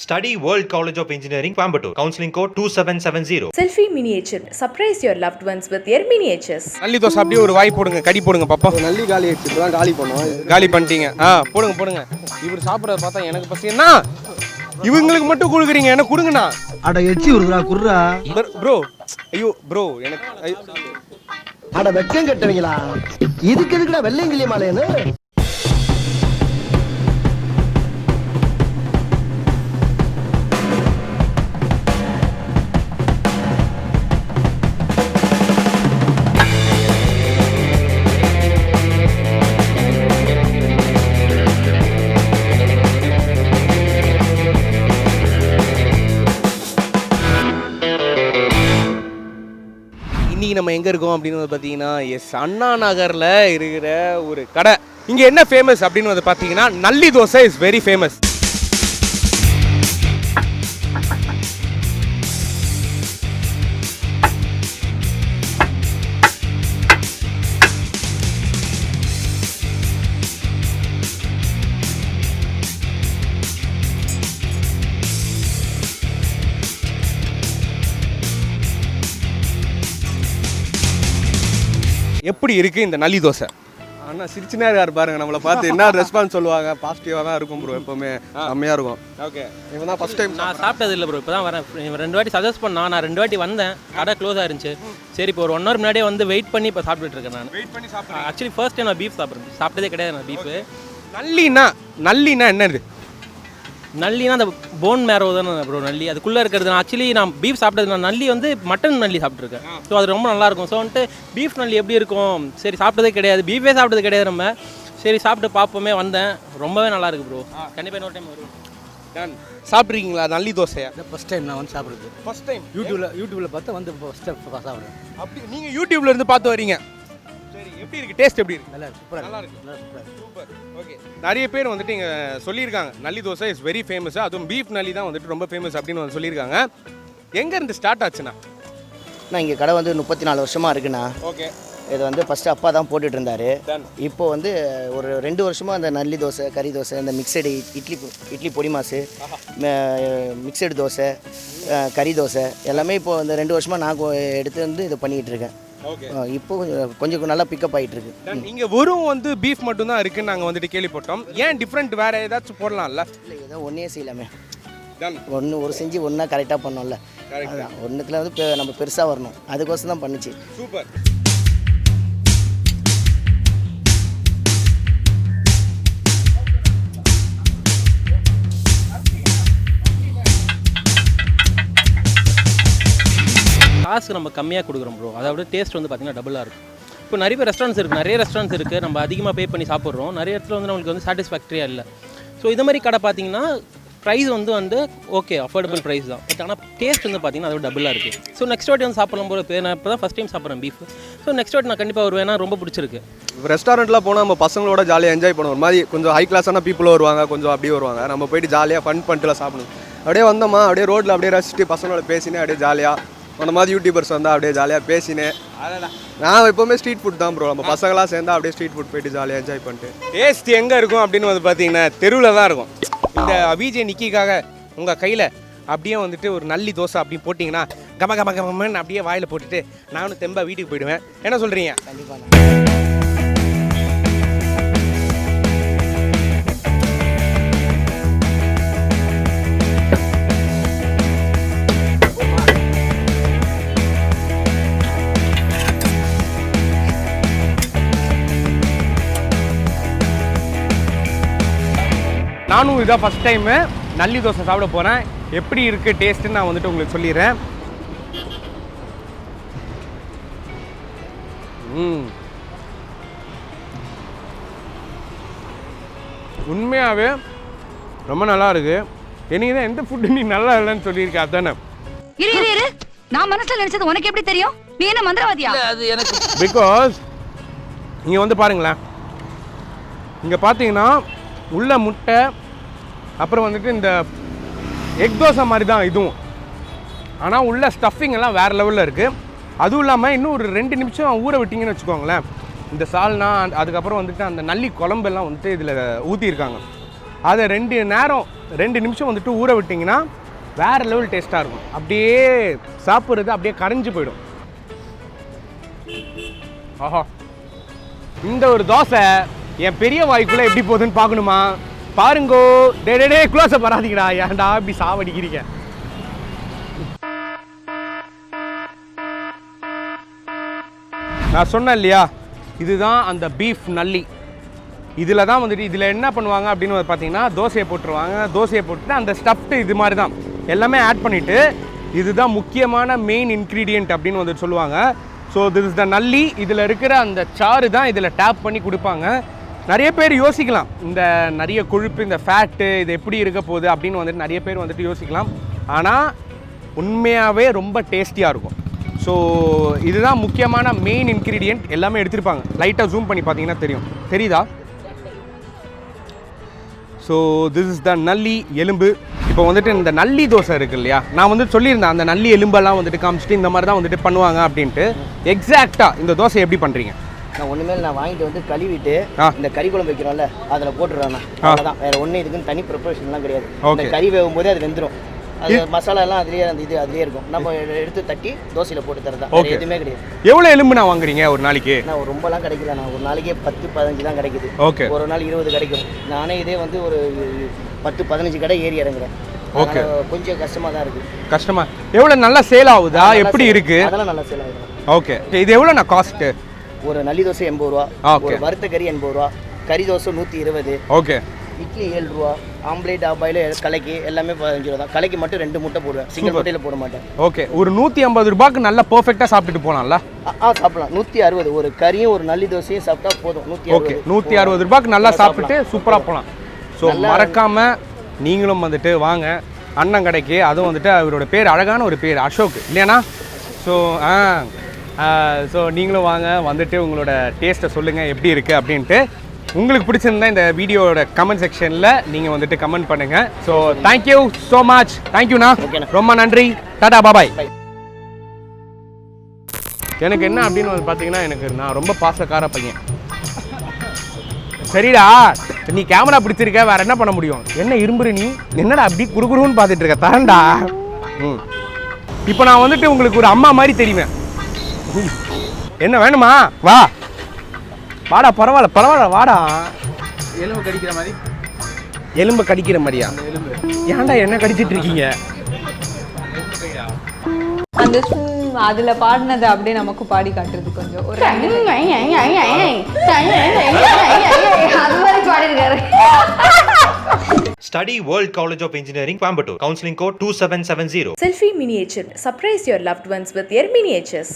Study World College of Engineering, Coimbatore. Counseling code 2770. SELFIE miniature. Surprise your loved ones with their miniatures. நல்லி தோசை அப்படியே ஒரு வாய் போடுங்க, கடி போடுங்க பாப்பா. நல்லி காலி ஆயிடுச்சு, இப்பதான் காலி பண்ணோம். காலி பண்ணிட்டீங்க. போடுங்க போடுங்க. இவர் சாப்பிட்றத பார்த்தா எனக்கு பசி. என்ன இவங்களுக்கு மட்டும் கொடுக்குறீங்க, எனக்கு கொடுங்கண்ணா. அட எச்சி வருதுடா குர்ரா. ப்ரோ ஐயோ ப்ரோ எனக்கு அட வெக்கம் கட்டுவீங்களா? இதுக்கு எதுக்குடா வெள்ளையங்கிலி மாலையன்னு? இன்னைக்கு நம்ம எங்கே இருக்கோம் அப்படின்னு பார்த்தீங்கன்னா அண்ணா நகரில் இருக்கிற ஒரு கடை. இங்கே என்ன ஃபேமஸ் அப்படின்னு வந்து பார்த்தீங்கன்னா நல்லி தோசை இஸ் வெரி ஃபேமஸ். எப்படி இருக்குது இந்த நல்லி தோசை? அண்ணா சிரிச்சுனே இருக்காரு பாருங்க, நம்மளை பார்த்து என்ன ரெஸ்பான்ஸ் சொல்லுவாங்க. பாசிட்டிவாக தான் இருக்கும் ப்ரோ, எப்போவுமே செம்மையாக இருக்கும். ஓகே, இவன் தான் ஃபஸ்ட் டைம் நான் சாப்பிட்டது இல்லை ப்ரோ, இப்போ தான் வரேன். இவன் 2 வாட்டி சஜஸ்ட் பண்ணான், நான் 2 வாட்டி வந்தேன், கடை க்ளோஸாக இருந்துச்சு. சரி இப்போ ஒரு 1 hour முன்னாடியே வந்து வெயிட் பண்ணி இப்போ சாப்பிட்டுட்டு இருக்கேன் நான். வெயிட் பண்ணி சாப்பிட்றேன். ஆக்சுவலி ஃபர்ஸ்ட் டைம் நான் பீஃப் சாப்பிட்டதே கிடையாது. நான் பீஃபு நல்லின்னா என்னது? நல்லினா அந்த போன் மேரோ தானே ப்ரோ நல்லி, அதுக்குள்ளே இருக்கிறது. நான் ஆக்சுவலி நான் பீஃப் சாப்பிட்டது, நான் நல்லி வந்து மட்டன் நல்லி சாப்பிட்ருக்கேன். ஸோ அது ரொம்ப நல்லாயிருக்கும். ஸோ வந்துட்டு பீஃப் நல்லி எப்படி இருக்கும், சரி சாப்பிட்டதே கிடையாது, பீஃபே சாப்பிட்டது கிடையாது நம்ம. சரி சாப்பிட்டு பார்ப்போமே வந்தேன், ரொம்பவே நல்லா இருக்கு ப்ரோ. கண்டிப்பாக இன்னொரு டைம் வருவோம். டன் சாப்பிட்ருக்கீங்களா நல்லி தோசையா? ஃபர்ஸ்ட் டைம் நான் வந்து சாப்பிட்றது. ஃபர்ஸ்ட் டைம் யூடியூப்ல பார்த்து வந்து ஃபர்ஸ்ட் டைம் சாப்பிட்றேன். அப்படி நீங்கள் யூடியூப்ல இருந்து பார்த்து வரீங்க. சரி எப்படி இருக்கு, டேஸ்ட் எப்படி இருக்கு? நல்லா இருக்கு, சூப்பரா நல்லா இருக்கு, சூப்பர். ஓகே, நிறைய பேர் வந்துட்டு இங்கே சொல்லியிருக்காங்க நல்லி தோசை இஸ் வெரி ஃபேமஸ், அதுவும் பீஃப் நல்லி தான் வந்துட்டு ரொம்ப ஃபேமஸ் அப்படின்னு வந்து சொல்லியிருக்காங்க. எங்கேருந்து ஸ்டார்ட் ஆச்சுண்ணா? நான் இங்கே கடை வந்து 34 வருஷமாக இருக்குண்ணா. ஓகே, இது வந்து ஃபஸ்ட்டு அப்பா தான் போட்டுட்டு இருந்தார். இப்போ வந்து ஒரு 2 வருஷமாக அந்த நல்லி தோசை, கறி தோசை, இந்த மிக்சடு இட்லி பொடி மாசு, மிக்சடு தோசை, கறி தோசை எல்லாமே இப்போ இந்த 2 வருஷமாக நான் எடுத்து வந்து இது பண்ணிகிட்டு இருக்கேன். ஓகே, இப்போ கொஞ்சம் நல்லா பிக்கப் ஆகிட்டு இருக்கு. இங்கே வெறும் வந்து பீஃப் மட்டும் தான் இருக்குன்னு நாங்கள் வந்துட்டு கேள்விப்பட்டோம். ஏன் டிஃப்ரெண்ட் வேறு ஏதாச்சும் போடலாம்ல? இல்லை, ஏதோ ஒன்றே செய்யலாமே, ஒன்று ஒரு செஞ்சு ஒன்றா கரெக்டாக பண்ணோம்ல. அதுதான் ஒன்றுத்தில் வந்து நம்ம பெருசாக வரணும், அதுக்கோசம் தான் பண்ணுச்சு. சூப்பர். காசு நம்ம கம்மியாக கொடுக்குறோம் ப்ரோ, அதோட டேஸ்ட் வந்து பார்த்திங்கன்னா டபுளாக இருக்கும். இப்போ நிறைய ரெஸ்டாரண்ட்ஸ் இருக்குது, நம்ம அதிகமாக பே பண்ணி சாப்பிட்றோம். நிறைய இடத்துல வந்து நம்மளுக்கு வந்து சாட்டிஸ்ஃபேக்டரியாக இல்லை. ஸோ இது மாதிரி கடை பார்த்திங்கன்னா ப்ரைஸ் வந்து ஓகே அஃபோர்டபுள் ப்ரைஸ் தான், பட் ஆனால் டேஸ்ட் வந்து பார்த்திங்கன்னா அதோட டபுளாக இருக்குது. ஸோ நெக்ஸ்ட் வாட்டி வந்து சாப்பிடலாம் போல. நான் இப்போ தான் ஃபஸ்ட் டைம் சாப்பிட்றேன் பீஃப். ஸோ நெக்ஸ்ட் வாட்டி நான் கண்டிப்பாக வருவேன், ரொம்ப பிடிச்சிருக்கு. ரெஸ்டாரண்ட்லாம் போனால் நம்ம பசங்களோட ஜாலியாக என்ஜாய் பண்ணுவோம். ஒரு மாதிரி கொஞ்சம் ஹை கிளாஸான பீப்புளும் வருவாங்க, கொஞ்சம் அப்படியே வருவாங்க. நம்ம போயிட்டு ஜாலியாக ஃபன் பண்ணிட்டுலாம் சாப்பிடணும். அப்படியே வந்தோமா, அப்படியே ரோட்டில் அப்படியே ரசிச்சுட்டு பசங்களோட பேசினே அப்படியே ஜாலியாக அந்த மாதிரி யூடியூபர்ஸ் வந்தால் அப்படியே ஜாலியாக பேசினேன். நான் எப்போவுமே ஸ்ட்ரீட் ஃபுட் தான் ப்ரோ, நம்ம பசங்களாம் சேர்ந்தா அப்படியே ஸ்ட்ரீட் ஃபுட் போயிட்டு ஜாலியாக என்ஜாய் பண்ணிட்டு. டேஸ்ட் எங்கே இருக்கும் அப்படின்னு வந்து பார்த்தீங்கன்னா தெருவில் தான் இருக்கும். இந்த விஜய் நிக்கிக்காக உங்கள் கையில் அப்படியே வந்துட்டு ஒரு நல்லி தோசை அப்படி போட்டிங்கன்னா கம கம கமன்னு அப்படியே வாயில் போட்டுட்டு நானும் தெம்பா வீட்டுக்கு போயிடுவேன். என்ன சொல்கிறீங்க? கண்டிப்பாக நானும் இதான் ஃபஸ்ட் டைமு நல்லி தோசை சாப்பிட போகிறேன். எப்படி இருக்குது டேஸ்ட்டுன்னு நான் வந்துட்டு உங்களுக்கு சொல்லிடுறேன். உண்மையாகவே ரொம்ப நல்லா இருக்கு. எனக்கு தான் எந்த ஃபுட்டு நீ நல்லா இல்லைன்னு சொல்லியிருக்கேன், அதானே? இரு நான் மனசுல நினைச்சது உனக்கு எப்படி தெரியும்? நீ என்ன மந்திரவாதியா? அது எனக்கு பிகாஸ் இங்கே வந்து பாருங்களேன், இங்கே பார்த்தீங்கன்னா உள்ள முட்டை, அப்புறம் வந்துட்டு இந்த எக் தோசை மாதிரி தான் இதுவும், ஆனால் உள்ள ஸ்டஃபிங் எல்லாம் வேறு லெவலில் இருக்குது. அதுவும் இல்லாமல் இன்னும் ஒரு 2 நிமிஷம் ஊற விட்டிங்கன்னு வச்சுக்கோங்களேன், இந்த சால்னா அதுக்கப்புறம் வந்துட்டு அந்த நல்லி குழம்பெல்லாம் வந்துட்டு இதில் ஊற்றியிருக்காங்க. அதை 2 நேரம் 2 நிமிஷம் வந்துட்டு ஊற விட்டிங்கன்னா வேறு லெவல் டேஸ்ட்டாக இருக்கும். அப்படியே சாப்பிட்றது அப்படியே கரைஞ்சி போயிடும். ஆஹா, இந்த ஒரு தோசை என் பெரிய வாய்க்குள்ளே எப்படி போகுதுன்னு பார்க்கணுமா? பாருங்கோ. டே குளோஸை பராதிங்கடா, ஏன்டா இப்படி சாவடிக்கிறீங்க? நான் சொன்னேன் இல்லையா, இதுதான் அந்த பீஃப் நல்லி. இதில் தான் வந்துட்டு இதில் என்ன பண்ணுவாங்க அப்படின்னு பார்த்தீங்கன்னா, தோசையை போட்டுருவாங்க. தோசையை போட்டுட்டு அந்த ஸ்டஃப்டு இது மாதிரி தான் எல்லாமே ஆட் பண்ணிவிட்டு, இதுதான் முக்கியமான மெயின் இன்க்ரீடியண்ட் அப்படின்னு வந்துட்டு சொல்லுவாங்க. ஸோ திஸ் இஸ் த நல்லி. இதில் இருக்கிற அந்த சாறு தான் இதில் டேப் பண்ணி கொடுப்பாங்க. நிறைய பேர் யோசிக்கலாம், இந்த நிறைய கொழுப்பு, இந்த ஃபேட்டு இது எப்படி இருக்க போகுது அப்படின்னு வந்துட்டு நிறைய பேர் வந்துட்டு யோசிக்கலாம். ஆனால் உண்மையாகவே ரொம்ப டேஸ்டியாக இருக்கும். ஸோ இதுதான் முக்கியமான மெயின் இன்க்ரீடியண்ட். எல்லாமே எடுத்திருப்பாங்க. லைட்டாக ஜூம் பண்ணி பார்த்தீங்கன்னா தெரியுதா? ஸோ திஸ் இஸ் த நல்லி எலும்பு. இப்போ வந்துட்டு இந்த நல்லி தோசை இருக்குது இல்லையா, நான் வந்து சொல்லியிருந்தேன் அந்த நல்லி எலும்பெல்லாம் வந்துட்டு காமிச்சிட்டு இந்த மாதிரி தான் வந்துட்டு பண்ணுவாங்க அப்படின்ட்டு. எக்ஸாக்டாக இந்த தோசை எப்படி பண்ணுறீங்க? நான் ஒன்றுமே நான் வாங்கிட்டு வந்து கழுவிட்டு இந்த கறி குழம்பு வைக்கிறோம்ல, அதில் போட்டுடுறேன். அவ்வளோதான், வேறு ஒன்றும் இதுக்குன்னு தனி ப்ரிப்பரேஷன்லாம் கிடையாது. இந்த கறி வேகும் போதே அது வெந்துடும். அது மசாலா எல்லாம் அதுலேயே அந்த இது அதுலேயே இருக்கும். நம்ம எடுத்து தட்டி தோசையில் போட்டு தரதா, எதுவுமே கிடையாது. எவ்வளோ எலும்பு நான் வாங்குறீங்க ஒரு நாளைக்கு? நான் ரொம்பலாம் கிடைக்கல, நான் ஒரு நாளைக்கே 10-15 தான் கிடைக்குது. ஓகே, ஒரு நாள் 20 கிடைக்கும். நானே இதே வந்து ஒரு 10-15 கடை ஏறி இறங்குறேன். ஓகே, கொஞ்சம் கஷ்டமாக தான் இருக்குது. கஷ்டமா? எவ்வளோ நல்லா சேல் ஆகுதா? எப்படி இருக்கு? அதெல்லாம் நல்லா சேல் ஆகுது. ஓகே, இது எவ்வளோ நான் காஸ்ட்டு? ஒரு நல்லி தோசை 80 ரூபா, ஒரு வறுத்த கறி 80 ரூபா, கறி தோசை 120. ஓகே, இட்லி 7 ரூபா, ஆம்லேட் ஆபாயில் கலைக்கு எல்லாமே 15 ரூபா தான். கலைக்கு மட்டும் 2 முட்டை போடுவேன், சிங்கிள் முட்டையில் போட மாட்டேன். ஓகே, ஒரு 150 ரூபாய்க்கு நல்லா பர்ஃபெக்டாக சாப்பிட்டுட்டு போகலாம்ல? சாப்பிடலாம். 160 ஒரு கறியும் ஒரு நல்லி தோசையும் சாப்பிட்டா போதும். 160 ரூபாய்க்கு நல்லா சாப்பிட்டுட்டு சூப்பராக போகலாம். ஸோ மறக்காமல் நீங்களும் வந்துட்டு வாங்க அண்ணன் கடைக்கு. அதுவும் வந்துட்டு அவரோட பேர் அழகான ஒரு பேர், அசோக் இல்லையாண்ணா? ஸோ நீங்களும் வாங்க, வந்துட்டு உங்களோட டேஸ்ட்டை சொல்லுங்கள் எப்படி இருக்குது அப்படின்ட்டு. உங்களுக்கு பிடிச்சிருந்தா இந்த வீடியோட கமெண்ட் செக்ஷனில் நீங்கள் வந்துட்டு கமெண்ட் பண்ணுங்கள். So thank you so much. தேங்க்யூண்ணா, ரொம்ப நன்றி. டாடா, பாபாய். எனக்கு என்ன அப்படின்னு வந்து பார்த்தீங்கன்னா, நான் ரொம்ப பாசக்கார பையன். சரிடா, நீ கேமரா பிடிச்சிருக்க, வேற என்ன பண்ண முடியும்? என்ன இரும்புரு நீ? என்னடா அப்படி குறுகுறுன்னு பார்த்துட்டு இருக்க? தரண்டா. இப்போ நான் வந்துட்டு உங்களுக்கு ஒரு அம்மா மாதிரி தெரியுவேன். என்ன வேணுமா? வா வாடா, பரவாயில்ல வாடா. எலும்பு கடிக்கிற மாதிரி. எலும்பு கடிக்கிற மாதிரியா? ஏன்டா என்ன கடிச்சிட்டு இருக்கீங்க? அந்த அதுல பாடினது அப்படியே நமக்கு பாடி காட்டுறது கொஞ்சம் ஒரு அது மாதிரி பாடிருக்காரு. Study World College of Engineering, Coimbatore. Counseling code 2770. Selfie miniature. Surprise your loved ones with your miniatures.